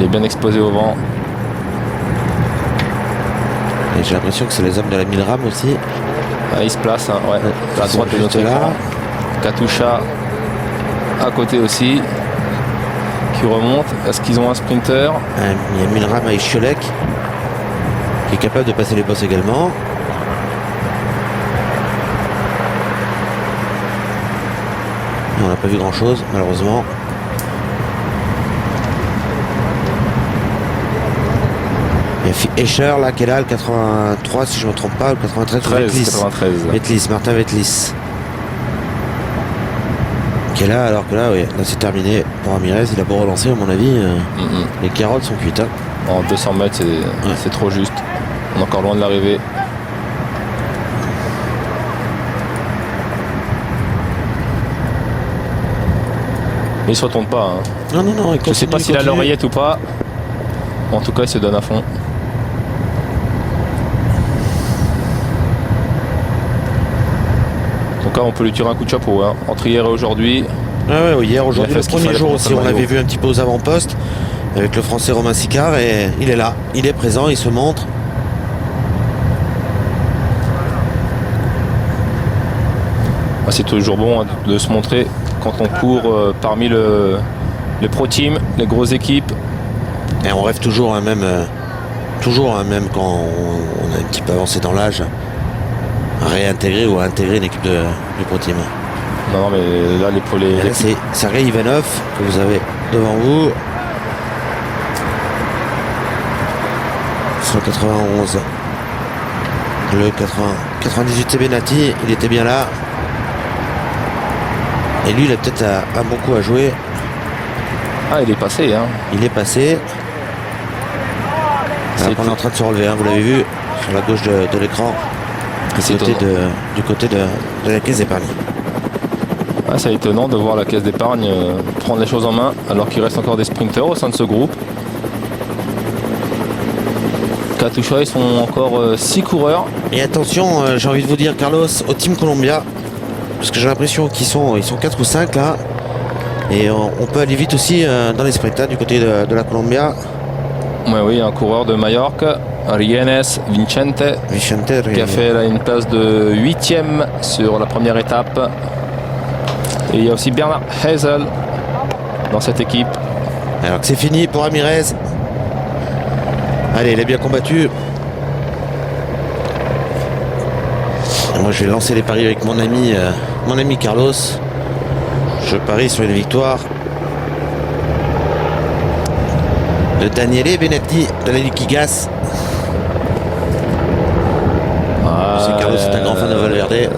Il est bien exposé au vent. Et j'ai l'impression que c'est les hommes de la Milram aussi. Ah, il se place, hein, ouais. À droite de notre écran. Katusha à côté aussi. Qui remonte. Est-ce qu'ils ont un sprinter? Il y a Milram avec Chiolek qui est capable de passer les bosses également. Et on n'a pas vu grand chose malheureusement. Il y a Escher là qui est là, le 83 si je ne me trompe pas, le 93. 93. Vetlis, Martin Vetlis. Qui est là, alors que là, oui, là c'est terminé pour Ramirez. Il a beau relancer, à mon avis, les carottes sont cuites. Hein. En 200 mètres, c'est trop juste. On est encore loin de l'arrivée. Mais il se retourne pas. Hein. Non, non, non. Je ne sais pas s'il a l'oreillette ou pas. En tout cas, il se donne à fond. Donc là, on peut lui tirer un coup de chapeau. Hein. Entre hier et aujourd'hui. Ah ouais, hier, aujourd'hui, le premier jour aussi, on l'avait vu un petit peu aux avant-postes avec le français Romain Sicard et il est là, il est présent, il se montre. Ah, c'est toujours bon hein, de se montrer quand on court parmi les pro teams, les grosses équipes. Et on rêve toujours, hein, même quand on a un petit peu avancé dans l'âge, à réintégrer ou à intégrer une équipe du pro team. Non, mais là, là c'est Sergei Ivanov que vous avez devant vous. 191. Le 98 c'est Benati, il était bien là. Et lui, il a peut-être un bon coup à jouer. Ah, il est passé. Hein. Il est passé. On est en train de se relever, hein, vous l'avez vu, sur la gauche de l'écran. Du côté de la caisse d'épargne. Ah, c'est étonnant de voir la caisse d'épargne prendre les choses en main alors qu'il reste encore des sprinters au sein de ce groupe. Katusha, ils sont encore 6 coureurs. Et attention, j'ai envie de vous dire, Carlos, au Team Columbia, parce que j'ai l'impression qu'ils sont 4 ou 5 là. Et on peut aller vite aussi dans les sprints là, du côté de la Columbia. Oui, un coureur de Majorque, Rienes Vicente, qui a fait là, une place de 8e sur la première étape. Et il y a aussi Bernard Hazel dans cette équipe. Alors que c'est fini pour Ramirez. Allez, il a bien combattu. Moi, je vais lancer les paris avec mon ami Carlos. Je parie sur une victoire de Daniele Benatti de la Liquigas. Carlos est un grand fan de Valverde.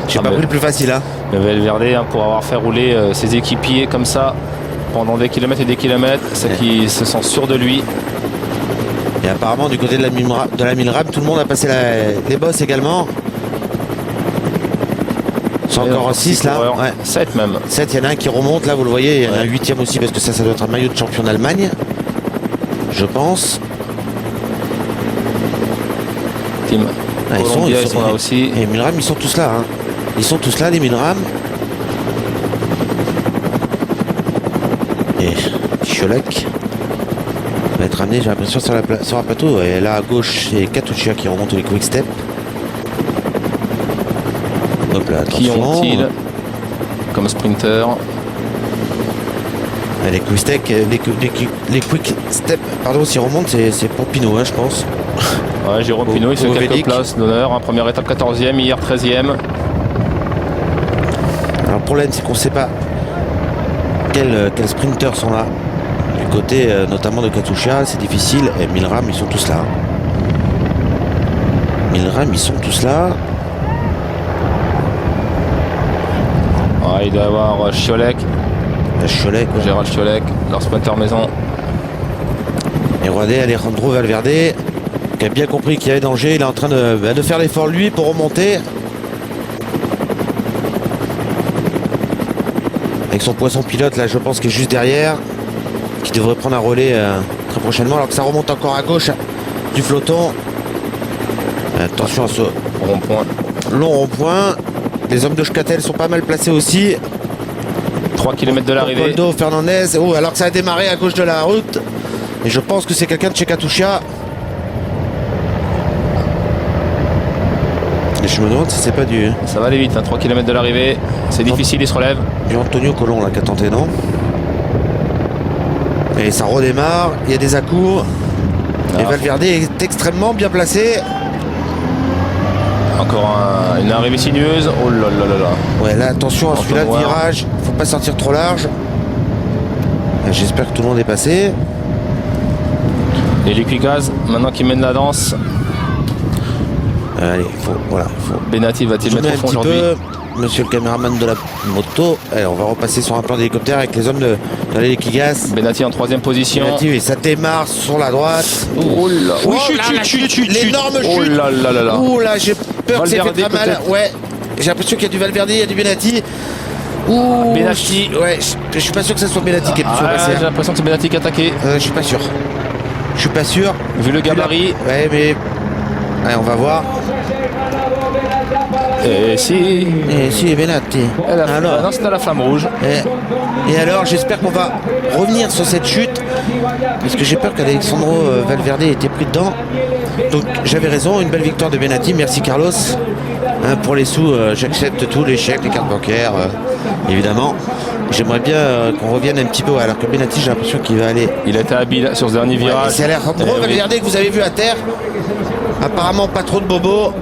J'ai pas pris le plus facile. Hein. Mais Valverde, hein, pour avoir fait rouler ses équipiers comme ça pendant des kilomètres et des kilomètres, c'est qu'il se sent sûr de lui. Et apparemment, du côté de la Milram, tout le monde a passé les bosses également. C'est encore 6 là. Ouais. 7 même. 7, il y en a un qui remonte, là vous le voyez, il y en a un 8e aussi parce que ça doit être un maillot de champion d'Allemagne. Je pense. Team ils sont là aussi. Et Milram, ils sont tous là. Hein. Ils sont tous là, les Milram. Et Chiolek va être amené, j'ai l'impression, sur un plateau. Et là à gauche, c'est Katusha qui remonte les quick step. Hop là, attention. Qui ont-ils comme sprinter? Les quick step, pardon, s'ils remontent, c'est pour Pinot, hein, je pense. Ouais, Jérôme Pinot, il fait quelques places d'honneur. Hein, première étape 14e, hier 13e. Alors le problème, c'est qu'on ne sait pas quels sprinters sont là. Du côté notamment de Katusha, c'est difficile. Et Milram, ils sont tous là. Milram, ils sont tous là. Ouais, il doit y avoir Chiolek. Gérald Chiolek, leur sprinter maison. Et regardez Alejandro Valverde, qui a bien compris qu'il y avait danger. Il est en train de faire l'effort lui pour remonter. Avec son poisson pilote là, je pense qu'il est juste derrière, qui devrait prendre un relais très prochainement, alors que ça remonte encore à gauche du flottant. Attention à ce rond-point. Long rond-point. Les hommes de Schkatel sont pas mal placés aussi. 3 km de l'arrivée. Coldo, Fernandez. Oh, alors que ça a démarré à gauche de la route. Et je pense que c'est quelqu'un de chez Katusha. Et je me demande si c'est pas du... Ça va aller vite, hein, 3 km de l'arrivée. C'est difficile, il se relève. Du Antonio Colon là qui a tenté, non? Et ça redémarre, il y a des à-coups. Et Valverde est extrêmement bien placé. Encore une arrivée sinueuse. Oh là là là là. Ouais, là attention à celui-là de virage. Faut pas sortir trop large. J'espère que tout le monde est passé. Et Liquigas, maintenant qui mène la danse. Allez, voilà. Benatti va-t-il mettre au fond aujourd'hui? Monsieur le caméraman de la moto. Allez, on va repasser sur un plan d'hélicoptère avec les hommes de Liquigas. Benatti en 3e position. Benatti, et ça démarre sur la droite. Oh là. Oui, chute. L'énorme chute. Oh là là là là. Ouh là, j'ai peur que ça fait très mal. Ouais, j'ai l'impression qu'il y a du Valverde, il y a du Benatti. Ouh, Benatti. Ouais, je suis pas sûr que ce soit Benatti qui est passé. J'ai l'impression que c'est Benatti qui a attaqué. Je suis pas sûr. Je suis pas sûr. Vu le gabarit. Ouais, mais. Allez, on va voir. Et si. Benatti. Alors, non, c'est à la flamme rouge. Et alors, j'espère qu'on va revenir sur cette chute. Parce que j'ai peur qu'Alexandro Valverde ait été pris dedans. Donc, j'avais raison. Une belle victoire de Benatti. Merci, Carlos. Hein, pour les sous, j'accepte tout, les chèques, les cartes bancaires, évidemment. J'aimerais bien qu'on revienne un petit peu, alors que Benatti, j'ai l'impression qu'il va aller. Il a été habile sur ce dernier virage. Ouais, ça a l'air gros, Valverde, que vous avez vu à terre. Apparemment, pas trop de bobos.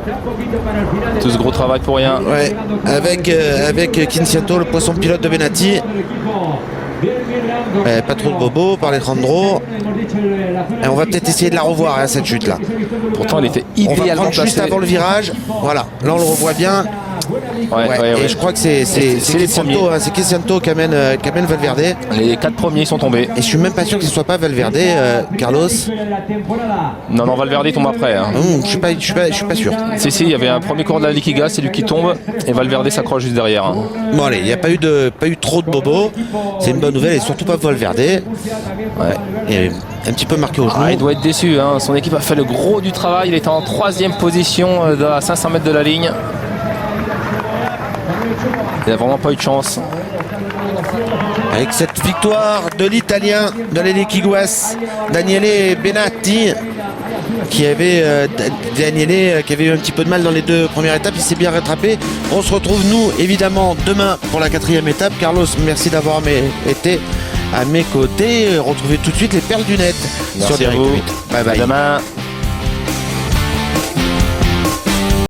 Tout ce gros travail pour rien. Ouais, avec Kinciato, le poisson pilote de Benatti. Pas trop de bobos par Alejandro. Et on va peut-être essayer de la revoir, hein, cette chute là. Pourtant, elle était on va idéalement prendre placée. juste avant le virage. Voilà, là on le revoit bien. Ouais. Et je crois que c'est Kinciato, hein, c'est Kinciato qui amène Valverde. Les 4 premiers sont tombés. Et je suis même pas sûr que ce soit pas Valverde, Carlos. Non, Valverde tombe après. Hein. Je suis pas sûr. Si, il y avait un premier cours de la Liquigas, c'est lui qui tombe et Valverde s'accroche juste derrière. Hein. Bon allez, il n'y a pas eu trop de bobos. C'est une bonne nouvelle et surtout pas Valverde. Ouais. Et un petit peu marqué au genou. Il doit être déçu. Hein. Son équipe a fait le gros du travail. Il est en 3e position à 500 mètres de la ligne. Il n'a vraiment pas eu de chance. Avec cette victoire de l'Italien de l'Eliquiguas, Daniele Benatti, qui avait eu un petit peu de mal dans les 2 premières étapes, il s'est bien rattrapé. On se retrouve nous évidemment demain pour la 4e étape. Carlos, merci d'avoir été à mes côtés. Retrouvez tout de suite les perles du net. Merci sur Direct 8. Bye bye. À demain.